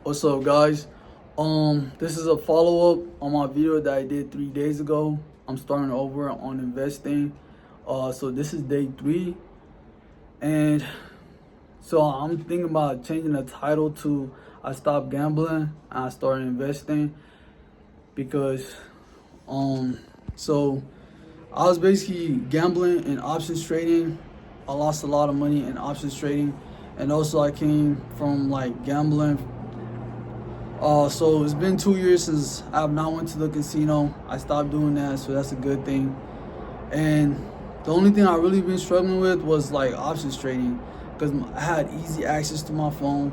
What's up, guys? This is a follow-up on my video that I did 3 days ago. I'm starting over on investing. So this is day 3, and so I'm thinking about changing the title to "I stopped gambling and I started investing" because so I was basically gambling in options trading. I lost a lot of money in options trading, and also I came from like gambling. So it's been 2 years since I have not went to the casino. I stopped doing that, so that's a good thing. And the only thing I really been struggling with was like options trading, because I had easy access to my phone.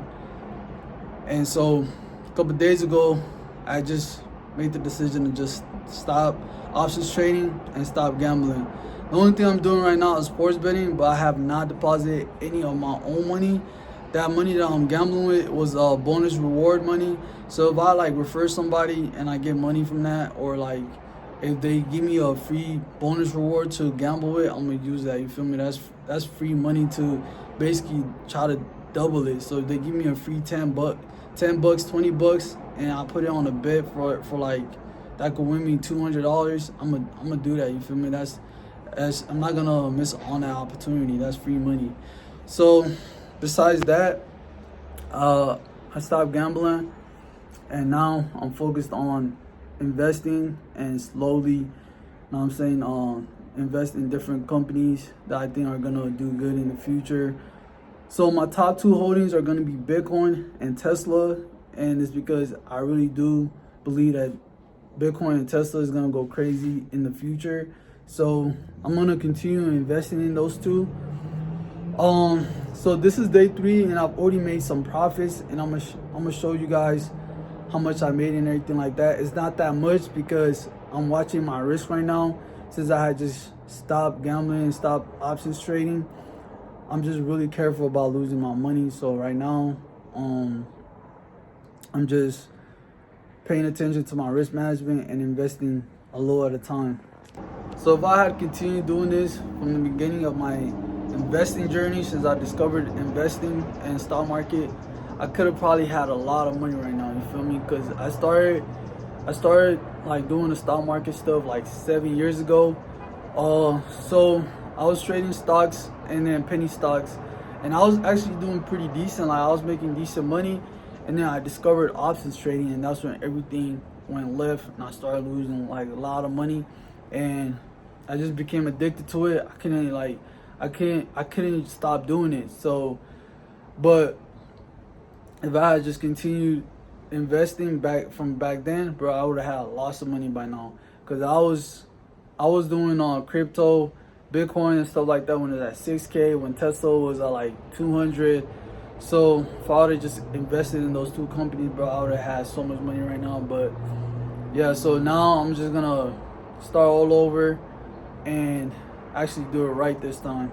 And so a couple days ago, I just made the decision to just stop options trading and stop gambling. The only thing I'm doing right now is sports betting, but I have not deposited any of my own money. That money that I'm gambling with was bonus reward money. So if I like refer somebody and I get money from that, or like if they give me a free bonus reward to gamble with, I'm gonna use that. You feel me? That's free money to basically try to double it. So if they give me a free 10 bucks, $20, and I put it on a bet for like that could win me $200, I'm gonna do that. You feel me? That's I'm not gonna miss on that opportunity. That's free money. So besides that, I stopped gambling, and now I'm focused on investing and slowly, you know what I'm saying, invest in different companies that I think are gonna do good in the future. So my top 2 holdings are gonna be Bitcoin and Tesla, and it's because I really do believe that Bitcoin and Tesla is gonna go crazy in the future. So I'm gonna continue investing in those two. So this is day 3, and I've already made some profits, and I'm gonna show you guys how much I made and everything like that. It's not that much because I'm watching my risk right now, since I had just stopped gambling and stopped options trading. I'm just really careful about losing my money. So right now, I'm just paying attention to my risk management and investing a little at a time. So if I had continued doing this from the beginning of my investing journey, since I discovered investing and stock market, I could have probably had a lot of money right now. You feel me? Because I started like doing the stock market stuff like 7 years ago. So I was trading stocks and then penny stocks, and I was actually doing pretty decent. Like I was making decent money, and then I discovered options trading, and that's when everything went left, and I started losing like a lot of money, and I just became addicted to it. I couldn't stop doing it. So, but if I had just continued investing back then, bro, I would have had lots of money by now. Cause I was doing crypto, Bitcoin and stuff like that when it was at 6K, when Tesla was at like 200. So if I would have just invested in those 2 companies, bro, I would have had so much money right now. But yeah, so now I'm just gonna start all over and actually do it right this time.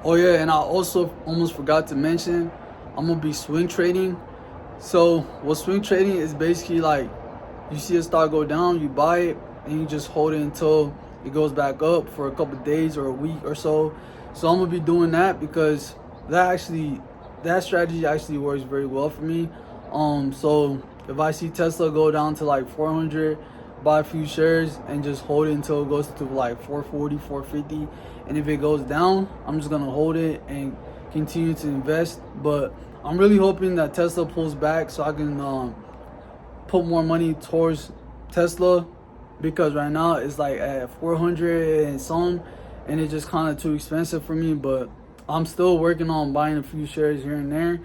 Oh yeah, and I also almost forgot to mention, I'm gonna be swing trading. So what swing trading is basically like, you see a stock go down, you buy it, and you just hold it until it goes back up for a couple of days or a week or so. So I'm gonna be doing that because that strategy actually works very well for me. So if I see Tesla go down to like 400, buy a few shares and just hold it until it goes to like 440, 450. And if it goes down, I'm just gonna hold it and continue to invest. But I'm really hoping that Tesla pulls back so I can put more money towards Tesla, because right now it's like at 400 and some, and it's just kind of too expensive for me. But I'm still working on buying a few shares here and there.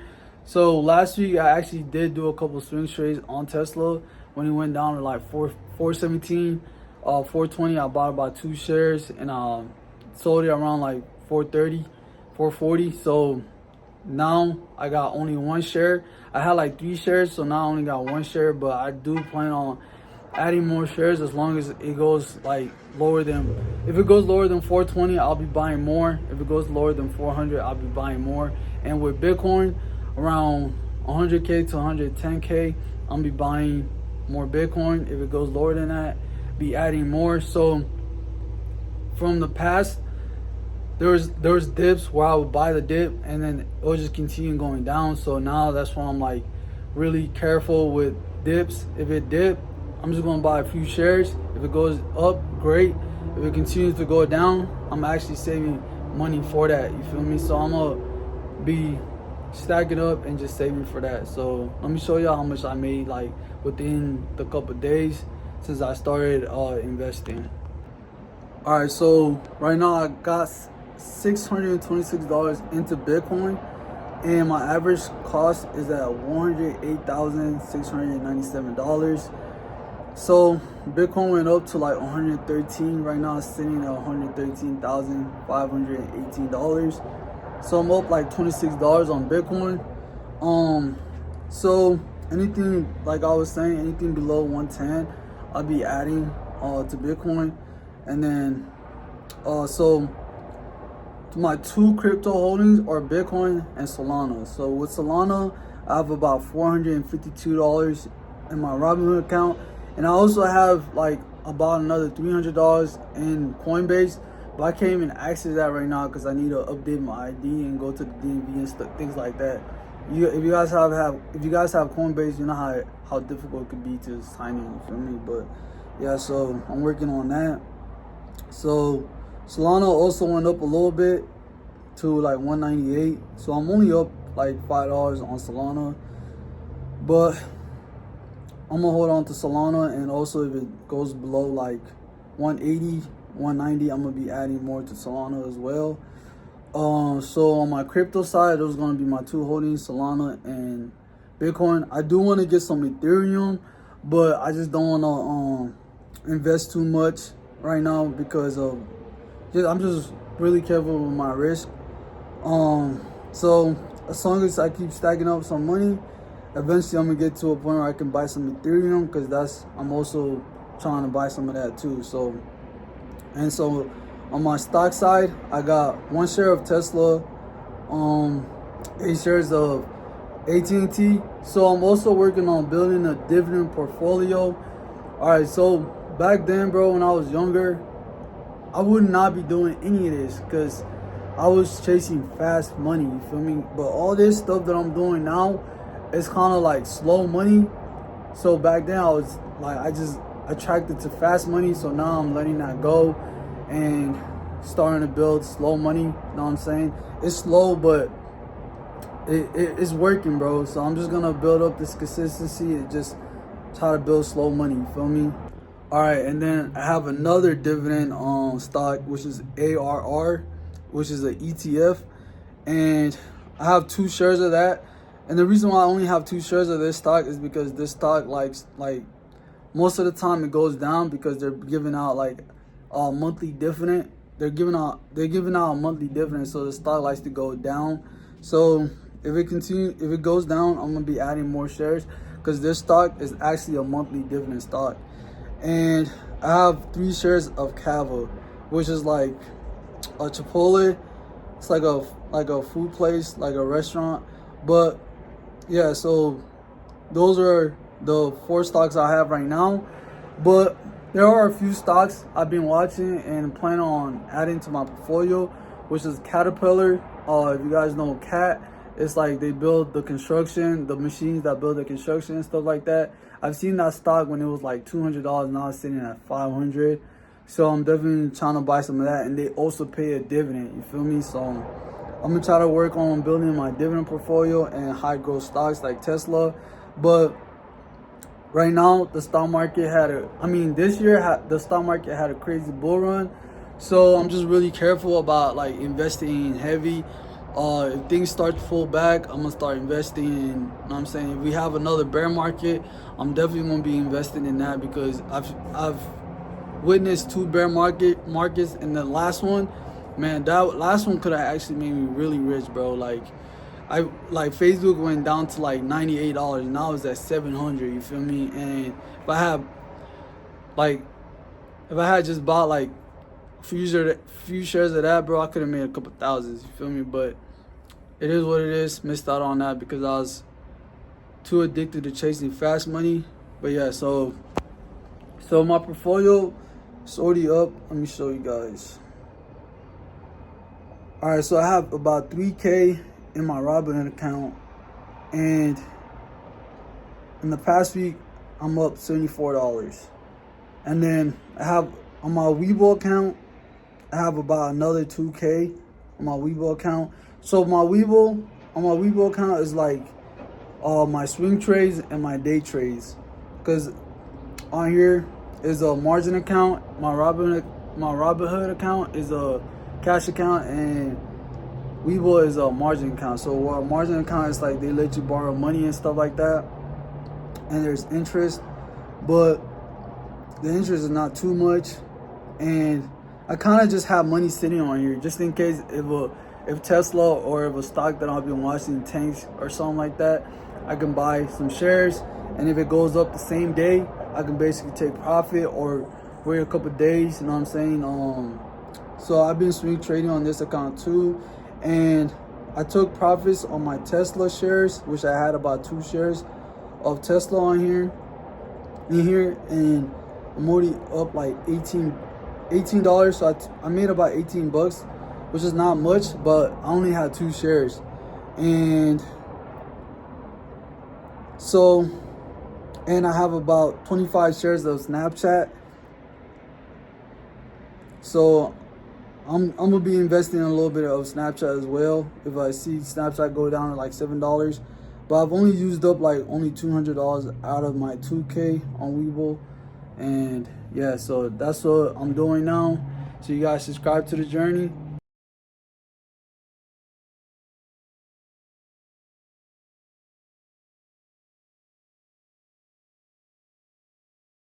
So last week I actually did do a couple swing trades on Tesla when it went down to like 417, 420. I bought about 2 shares and sold it around like 430, 440. So now I got only 1 share. I had like 3 shares, so now I only got 1 share. But I do plan on adding more shares as long as it goes like lower than, if it goes lower than 420, I'll be buying more. If it goes lower than 400, I'll be buying more. And with Bitcoin around 100K to 110K, I'll be buying more Bitcoin. If it goes lower than that, be adding more. So from the past, there was dips where I would buy the dip and then it would just continue going down. So now that's why I'm like really careful with dips. If it dip, I'm just gonna buy a few shares. If it goes up, great. If it continues to go down, I'm actually saving money for that. You feel me? So I'm gonna be stacking up and just saving for that. So let me show y'all how much I made like within the couple days since I started investing. All right, so right now I got $626 into Bitcoin, and my average cost is at $108,697. So Bitcoin went up to like 113. Right now it's sitting at $113,518. So I'm up like $26 on Bitcoin. So anything, like I was saying, anything below 110, I'll be adding to Bitcoin. And then so my two crypto holdings are Bitcoin and Solana. So with Solana, I have about $452 in my Robinhood account, and I also have like about another $300 in Coinbase, but I can't even access that right now because I need to update my ID and go to the DMV and things like that. If you guys have Coinbase, you know how difficult it could be to sign in. You feel me? But yeah, so I'm working on that. So Solana also went up a little bit to like 198. So I'm only up like $5 on Solana, but I'm gonna hold on to Solana, and also if it goes below like 180, 190, I'm gonna be adding more to Solana as well. So on my crypto side, those are gonna be my two holdings, Solana and Bitcoin. I do want to get some Ethereum, but I just don't want to invest too much right now because I'm just really careful with my risk. So as long as I keep stacking up some money, eventually I'm gonna get to a point where I can buy some Ethereum, because I'm also trying to buy some of that too. So on my stock side, I got 1 share of Tesla, 8 shares of AT&T. So I'm also working on building a dividend portfolio. All right, so back then, bro, when I was younger, I would not be doing any of this because I was chasing fast money, you feel me? But all this stuff that I'm doing now is kind of like slow money. So back then I was like, I just attracted to fast money. So now I'm letting that go and starting to build slow money. You know what I'm saying? It's slow, but it's working, bro. So I'm just gonna build up this consistency and just try to build slow money, you feel me? All right, and then I have another dividend stock, which is ARR, which is an ETF, and I have 2 shares of that. And the reason why I only have 2 shares of this stock is because this stock, like most of the time it goes down because they're giving out like a monthly dividend. They're giving out a monthly dividend, so the stock likes to go down. So if it goes down, I'm gonna be adding more shares because this stock is actually a monthly dividend stock. And I have 3 shares of Cava, which is like a Chipotle. It's like a food place, like a restaurant. But yeah, so those are the 4 stocks I have right now. But there are a few stocks I've been watching and plan on adding to my portfolio, which is Caterpillar. If you guys know Cat, it's like they build the machines that build the construction and stuff like that. I've seen that stock when it was like $200, now it's sitting at $500. So I'm definitely trying to buy some of that, and they also pay a dividend, you feel me? So I'm gonna try to work on building my dividend portfolio and high growth stocks like Tesla. But right now the stock market this year the stock market had a crazy bull run. So I'm just really careful about like investing heavy. If things start to pull back, I'm gonna start investing in, you know what I'm saying? If we have another bear market, I'm definitely gonna be investing in that because I've witnessed 2 bear markets, and the last one, man, that last one could have actually made me really rich, bro. Like Facebook went down to like $98, now it's at $700, you feel me? And if I had just bought like few shares of that, bro, I could have made a couple thousands, you feel me? But it is what it is. Missed out on that because I was too addicted to chasing fast money. But yeah, so my portfolio is already up. Let me show you guys. All right, so I have about 3K in my Robinhood account, and in the past week, I'm up $74. And then I have on my Webull account, I have about another 2K on my Webull account. So my Webull account is like my swing trades and my day trades, because on here is a margin account. My Robinhood account is a cash account, and Webull is a margin account. So what a margin account is like, they let you borrow money and stuff like that, and there's interest, but the interest is not too much. And I kind of just have money sitting on here just in case if Tesla or if a stock that I've been watching tanks or something like that, I can buy some shares, and if it goes up the same day, I can basically take profit or wait a couple days, you know what I'm saying? So I've been swing trading on this account too, and I took profits on my Tesla shares, which I had about 2 shares of Tesla on here, and I'm already up like $18. So I made about 18 bucks, which is not much, but I only had 2 shares. And so, and I have about 25 shares of Snapchat. So I'm gonna be investing in a little bit of Snapchat as well if I see Snapchat go down to like $7. But I've only used up like only $200 out of my 2K on Webull. And yeah, so that's what I'm doing now. So you guys subscribe to the journey.